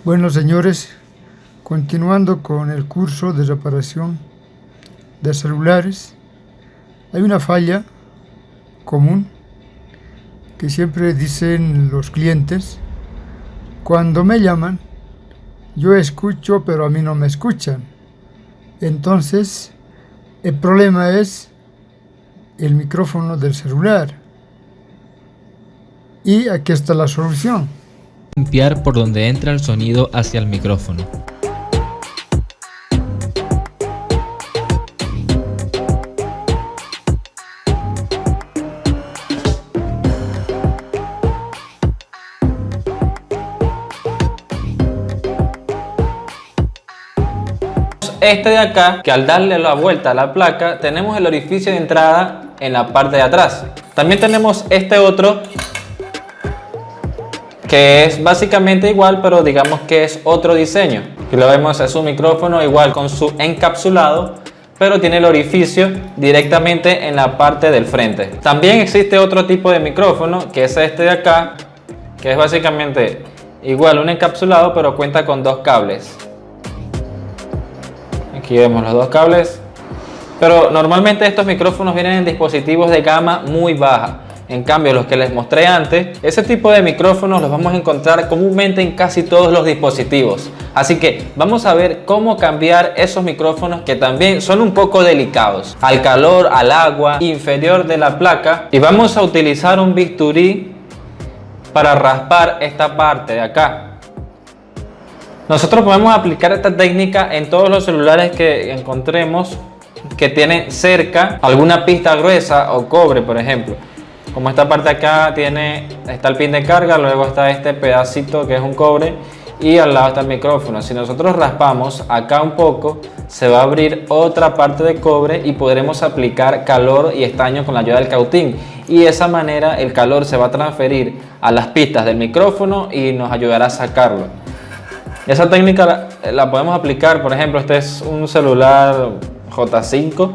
Bueno, señores, continuando con el curso de reparación de celulares, hay una falla común que siempre dicen los clientes: cuando me llaman, yo escucho, pero a mí no me escuchan. Entonces, el problema es el micrófono del celular. Y aquí está la solución. Limpiar por donde entra el sonido hacia el micrófono. Este de acá, que al darle la vuelta a la placa tenemos el orificio de entrada en la parte de atrás. También tenemos este otro que es básicamente igual, pero digamos que es otro diseño. Aquí lo vemos, es un micrófono igual con su encapsulado, pero tiene el orificio directamente en la parte del frente. También existe otro tipo de micrófono, que es este de acá, que es básicamente igual un encapsulado, pero cuenta con dos cables. Aquí vemos los dos cables, pero normalmente estos micrófonos vienen en dispositivos de gama muy baja. En cambio, los que les mostré antes, ese tipo de micrófonos los vamos a encontrar comúnmente en casi todos los dispositivos. Así que vamos a ver cómo cambiar esos micrófonos, que también son un poco delicados, al calor, al agua inferior de la placa. Y vamos a utilizar un bisturí para raspar esta parte de acá. Nosotros podemos aplicar esta técnica en todos los celulares que encontremos que tienen cerca alguna pista gruesa o cobre, por ejemplo. Como esta parte acá está el pin de carga, luego está este pedacito que es un cobre y al lado está el micrófono. Si nosotros raspamos acá un poco, se va a abrir otra parte de cobre y podremos aplicar calor y estaño con la ayuda del cautín. Y de esa manera el calor se va a transferir a las pistas del micrófono y nos ayudará a sacarlo. Esa técnica la podemos aplicar, por ejemplo, este es un celular J5,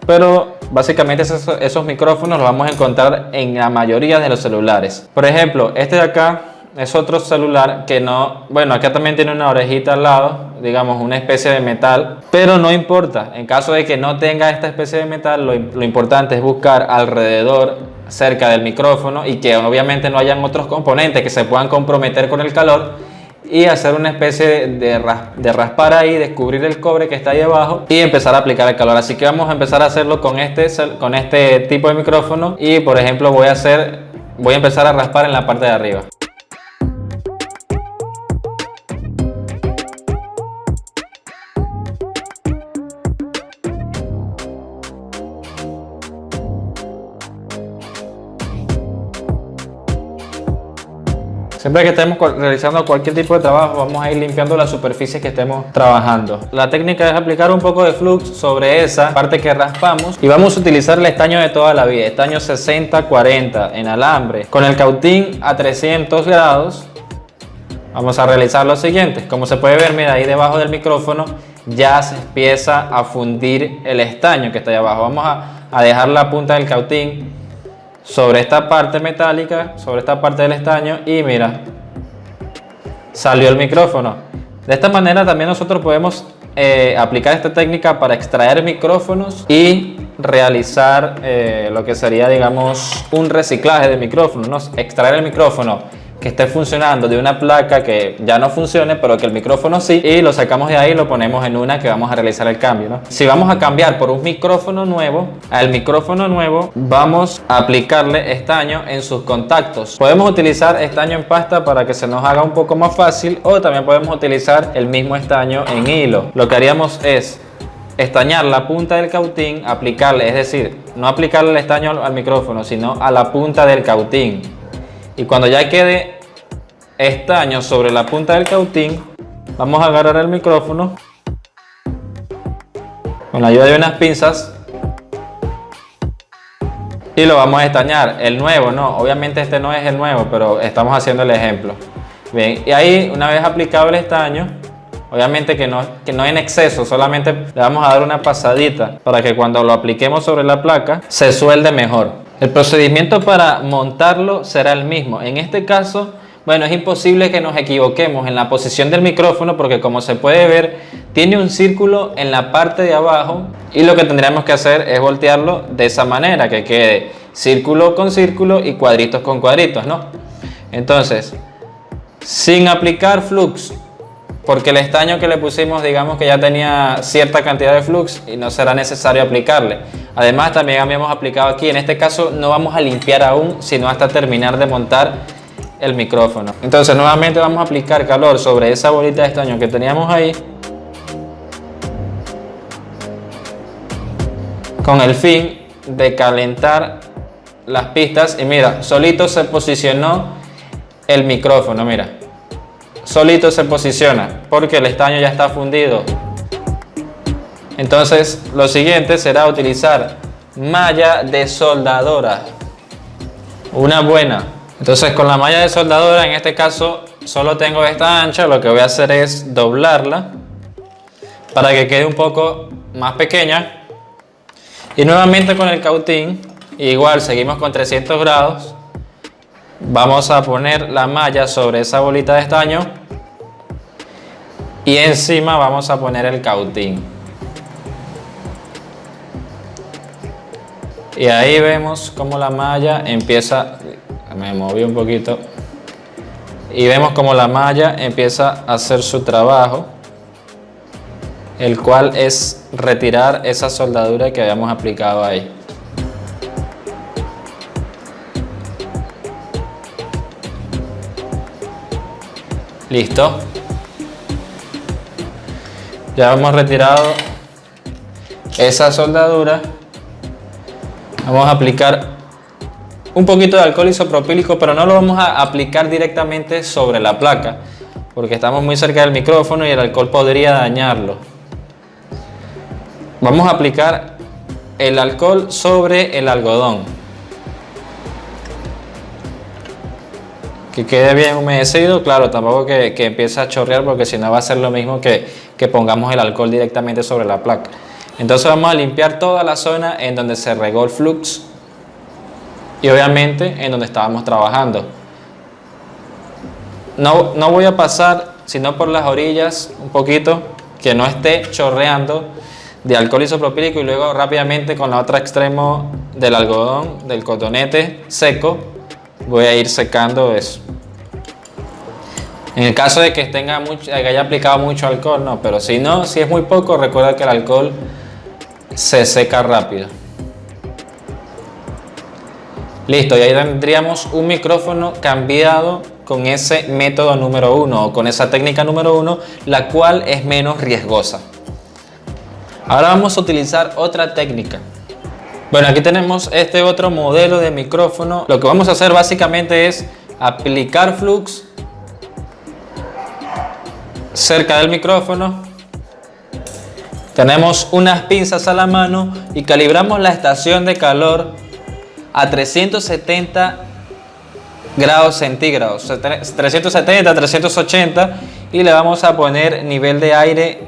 pero básicamente esos micrófonos los vamos a encontrar en la mayoría de los celulares. Por ejemplo, este de acá es otro celular que no... Bueno, acá también tiene una orejita al lado, digamos una especie de metal, pero no importa. En caso de que no tenga esta especie de metal, lo importante es buscar alrededor, cerca del micrófono, y que obviamente no hayan otros componentes que se puedan comprometer con el calor, y hacer una especie de raspar ahí, descubrir el cobre que está ahí abajo y empezar a aplicar el calor. Así que vamos a empezar a hacerlo con este tipo de micrófono, y por ejemplo voy a empezar a raspar en la parte de arriba. Siempre que estemos realizando cualquier tipo de trabajo, vamos a ir limpiando las superficies que estemos trabajando. La técnica es aplicar un poco de flux sobre esa parte que raspamos y vamos a utilizar el estaño de toda la vida, estaño 60-40 en alambre, con el cautín a 300 grados. Vamos a realizar lo siguiente. Como se puede ver, mira, ahí debajo del micrófono ya se empieza a fundir el estaño que está ahí abajo. Vamos a dejar la punta del cautín sobre esta parte metálica, sobre esta parte del estaño, y mira, salió el micrófono. De esta manera también nosotros podemos aplicar esta técnica para extraer micrófonos y realizar lo que sería, digamos, un reciclaje de micrófonos, ¿no? Extraer el micrófono que esté funcionando de una placa que ya no funcione, pero que el micrófono sí, y lo sacamos de ahí y lo ponemos en una que vamos a realizar el cambio, ¿no? Si vamos a cambiar por un micrófono nuevo, al micrófono nuevo vamos a aplicarle estaño en sus contactos. Podemos utilizar estaño en pasta para que se nos haga un poco más fácil, o también podemos utilizar el mismo estaño en hilo. Lo que haríamos es estañar la punta del cautín, aplicarle, es decir, no aplicarle el estaño al micrófono, sino a la punta del cautín. Y cuando ya quede estaño sobre la punta del cautín, vamos a agarrar el micrófono con la ayuda de unas pinzas y lo vamos a estañar. El nuevo, no, obviamente este no es el nuevo, pero estamos haciendo el ejemplo. Bien, y ahí, una vez aplicado el estaño, obviamente que no en exceso, solamente le vamos a dar una pasadita para que cuando lo apliquemos sobre la placa se suelde mejor. El procedimiento para montarlo será el mismo. En este caso Bueno, es imposible que nos equivoquemos en la posición del micrófono porque, como se puede ver, tiene un círculo en la parte de abajo y lo que tendríamos que hacer es voltearlo de esa manera, que quede círculo con círculo y cuadritos con cuadritos, ¿no? Entonces, sin aplicar flux, porque el estaño que le pusimos, digamos que ya tenía cierta cantidad de flux y no será necesario aplicarle. Además, también habíamos aplicado aquí, en este caso no vamos a limpiar aún, sino hasta terminar de montar el micrófono. Entonces, nuevamente vamos a aplicar calor sobre esa bolita de estaño que teníamos ahí, con el fin de calentar las pistas. Y mira, solito se posicionó el micrófono, mira, solito se posiciona porque el estaño ya está fundido. Entonces lo siguiente será utilizar malla de soldadora, una buena. Entonces con la malla de soldadora, en este caso solo tengo esta ancha, lo que voy a hacer es doblarla para que quede un poco más pequeña. Y nuevamente con el cautín, igual seguimos con 300 grados. Vamos a poner la malla sobre esa bolita de estaño y encima vamos a poner el cautín. Y ahí vemos cómo la malla empieza, me moví un poquito, y vemos cómo la malla empieza a hacer su trabajo, el cual es retirar esa soldadura que habíamos aplicado ahí. Listo. Ya hemos retirado esa soldadura. Vamos a aplicar un poquito de alcohol isopropílico, pero no lo vamos a aplicar directamente sobre la placa porque estamos muy cerca del micrófono y el alcohol podría dañarlo. Vamos a aplicar el alcohol sobre el algodón, que quede bien humedecido. Claro, tampoco que empiece a chorrear, porque si no va a ser lo mismo que pongamos el alcohol directamente sobre la placa. Entonces vamos a limpiar toda la zona en donde se regó el flux y obviamente en donde estábamos trabajando. No voy a pasar sino por las orillas un poquito, que no esté chorreando de alcohol isopropílico, y luego rápidamente con la otra extremo del algodón, del cotonete seco, voy a ir secando eso. En el caso de que haya aplicado mucho alcohol, no, pero si no, si es muy poco, recuerda que el alcohol se seca rápido. Listo, y ahí tendríamos un micrófono cambiado con ese método número 1 o con esa técnica número 1, la cual es menos riesgosa. Ahora vamos a utilizar otra técnica. Bueno, aquí tenemos este otro modelo de micrófono. Lo que vamos a hacer básicamente es aplicar flux cerca del micrófono. Tenemos unas pinzas a la mano y calibramos la estación de calor a 370 grados centígrados, 370, 380, y le vamos a poner nivel de aire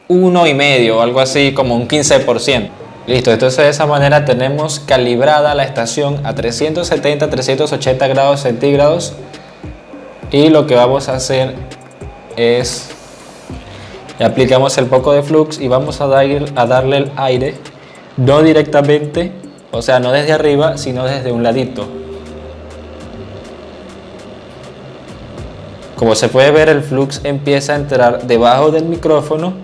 1,5, algo así como un 15%. Listo, entonces de esa manera tenemos calibrada la estación a 370, 380 grados centígrados, y lo que vamos a hacer es aplicamos el poco de flux y vamos a darle el aire, no directamente, o sea, no desde arriba, sino desde un ladito. Como se puede ver, el flux empieza a entrar debajo del micrófono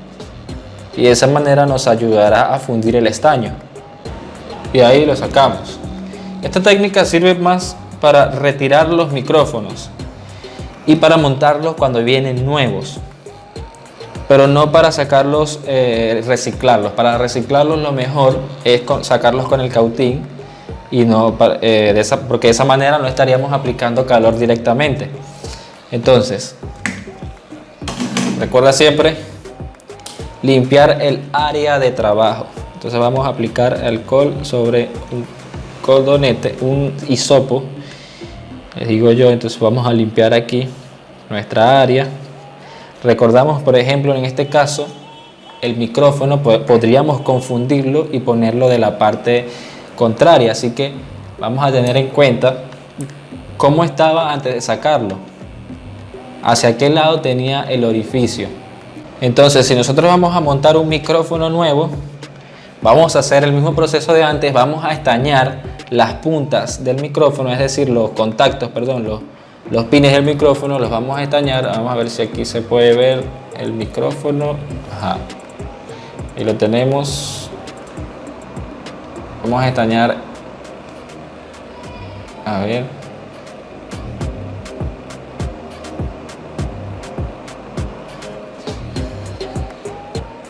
y de esa manera nos ayudará a fundir el estaño. Y ahí lo sacamos. Esta técnica sirve más para retirar los micrófonos y para montarlos cuando vienen nuevos, pero no para sacarlos, reciclarlos. Para reciclarlos lo mejor es sacarlos con el cautín, y no porque de esa manera no estaríamos aplicando calor directamente. Entonces, recuerda siempre limpiar el área de trabajo. Entonces vamos a aplicar alcohol sobre un cotonete, un hisopo, les digo yo. Entonces vamos a limpiar aquí nuestra área. Recordamos, por ejemplo, en este caso, el micrófono podríamos confundirlo y ponerlo de la parte contraria, así que vamos a tener en cuenta cómo estaba antes de sacarlo. hacia qué lado tenía el orificio. Entonces, si nosotros vamos a montar un micrófono nuevo, vamos a hacer el mismo proceso de antes. Vamos a estañar las puntas del micrófono, es decir, los contactos, perdón, los pines del micrófono los vamos a estañar. Vamos a ver si aquí se puede ver el micrófono. Ajá. Y lo tenemos. Vamos a estañar. A ver.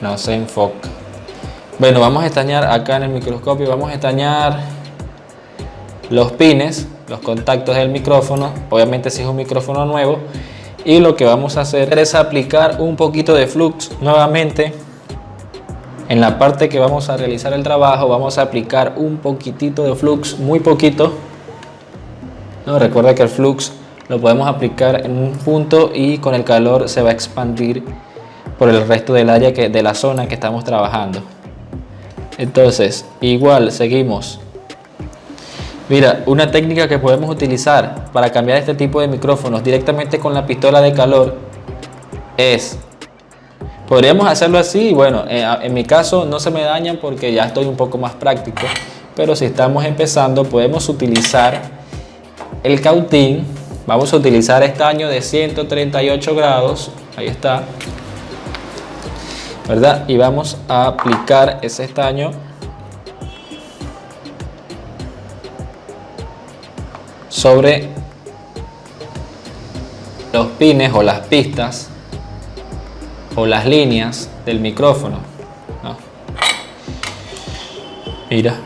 No se enfoca. Bueno, vamos a estañar acá en el microscopio. Vamos a estañar los pines, los contactos del micrófono. Obviamente si es un micrófono nuevo. Y lo que vamos a hacer es aplicar un poquito de flux nuevamente. En la parte que vamos a realizar el trabajo vamos a aplicar un poquitito de flux, muy poquito. No, recuerda que el flux lo podemos aplicar en un punto y con el calor se va a expandir por el resto del área de la zona que estamos trabajando. Entonces, igual seguimos. Mira, una técnica que podemos utilizar para cambiar este tipo de micrófonos directamente con la pistola de calor es, podríamos hacerlo así. Bueno, en mi caso no se me dañan porque ya estoy un poco más práctico, pero si estamos empezando podemos utilizar el cautín. Vamos a utilizar estaño de 138 grados, ahí está, ¿verdad? Y vamos a aplicar ese estaño sobre los pines o las pistas o las líneas del micrófono, ¿no? Mira.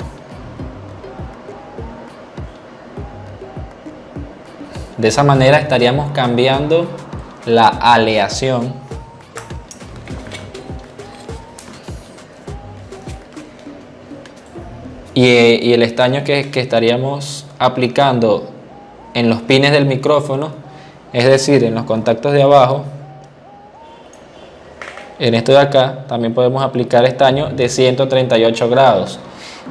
De esa manera estaríamos cambiando la aleación y el estaño que estaríamos aplicando en los pines del micrófono, es decir, en los contactos de abajo. En esto de acá también podemos aplicar estaño de 138 grados.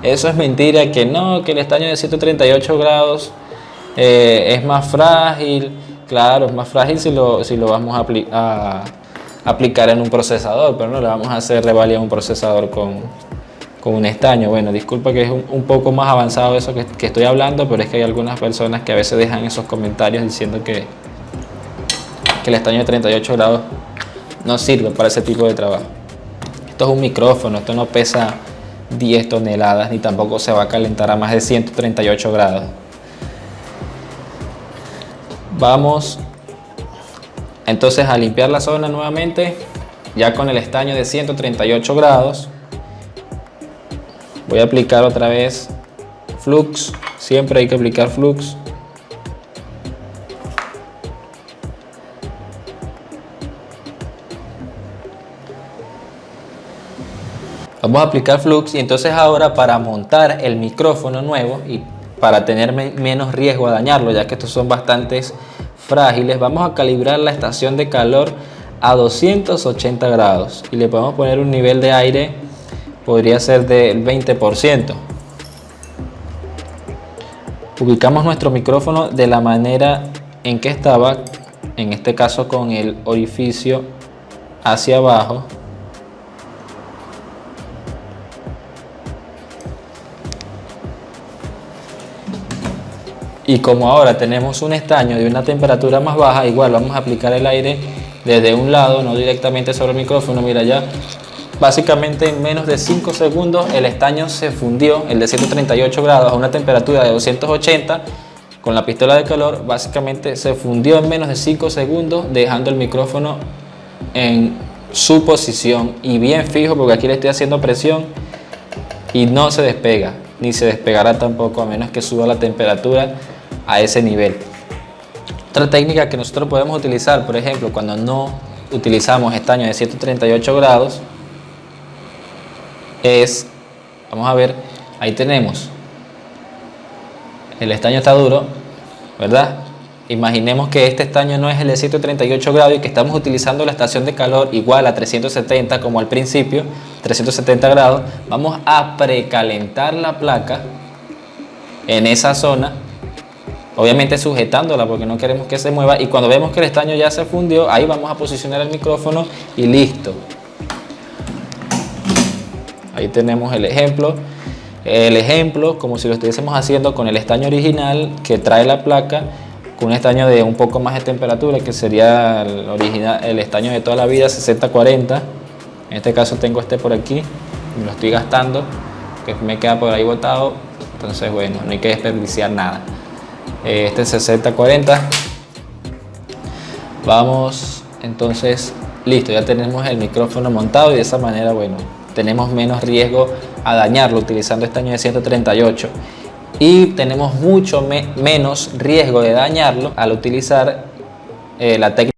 Eso es mentira, que no, que el estaño de 138 grados es más frágil. Claro, es más frágil si lo vamos a aplicar en un procesador, pero no le vamos a hacer revalidar un procesador con un estaño. Bueno, disculpa que es un poco más avanzado eso que estoy hablando, pero es que hay algunas personas que a veces dejan esos comentarios diciendo que el estaño de 38 grados no sirve para ese tipo de trabajo. Esto es un micrófono, esto no pesa 10 toneladas ni tampoco se va a calentar a más de 138 grados. Vamos entonces a limpiar la zona nuevamente, ya con el estaño de 138 grados. Voy a aplicar otra vez flux, siempre hay que aplicar flux. Vamos a aplicar flux y entonces ahora para montar el micrófono nuevo y para tener menos riesgo a dañarlo, ya que estos son bastantes frágiles, vamos a calibrar la estación de calor a 280 grados y le podemos poner un nivel de aire, podría ser del 20%. Ubicamos nuestro micrófono de la manera en que estaba, en este caso con el orificio hacia abajo. Y como ahora tenemos un estaño de una temperatura más baja, igual vamos a aplicar el aire desde un lado, no directamente sobre el micrófono. Mira, ya básicamente en menos de 5 segundos el estaño se fundió, el de 138 grados a una temperatura de 280 con la pistola de calor, básicamente se fundió en menos de 5 segundos, dejando el micrófono en su posición y bien fijo, porque aquí le estoy haciendo presión y no se despega, ni se despegará tampoco a menos que suba la temperatura a ese nivel. Otra técnica que nosotros podemos utilizar, por ejemplo, cuando no utilizamos estaño de 138 grados, es, vamos a ver, ahí tenemos, el estaño está duro, ¿verdad? Imaginemos que este estaño no es el de 138 grados y que estamos utilizando la estación de calor igual a 370 como al principio, 370 grados. Vamos a precalentar la placa en esa zona obviamente sujetándola porque no queremos que se mueva, y cuando vemos que el estaño ya se fundió, ahí vamos a posicionar el micrófono y listo. Ahí tenemos el ejemplo. El ejemplo, como si lo estuviésemos haciendo con el estaño original que trae la placa, con un estaño de un poco más de temperatura, que sería el estaño de toda la vida, 60-40. En este caso tengo este por aquí, me lo estoy gastando, que me queda por ahí botado, entonces bueno, no hay que desperdiciar nada. Este es 60-40. Vamos, entonces, listo, ya tenemos el micrófono montado y de esa manera, bueno, tenemos menos riesgo a dañarlo utilizando estaño de 138. Y tenemos mucho menos riesgo de dañarlo al utilizar la técnica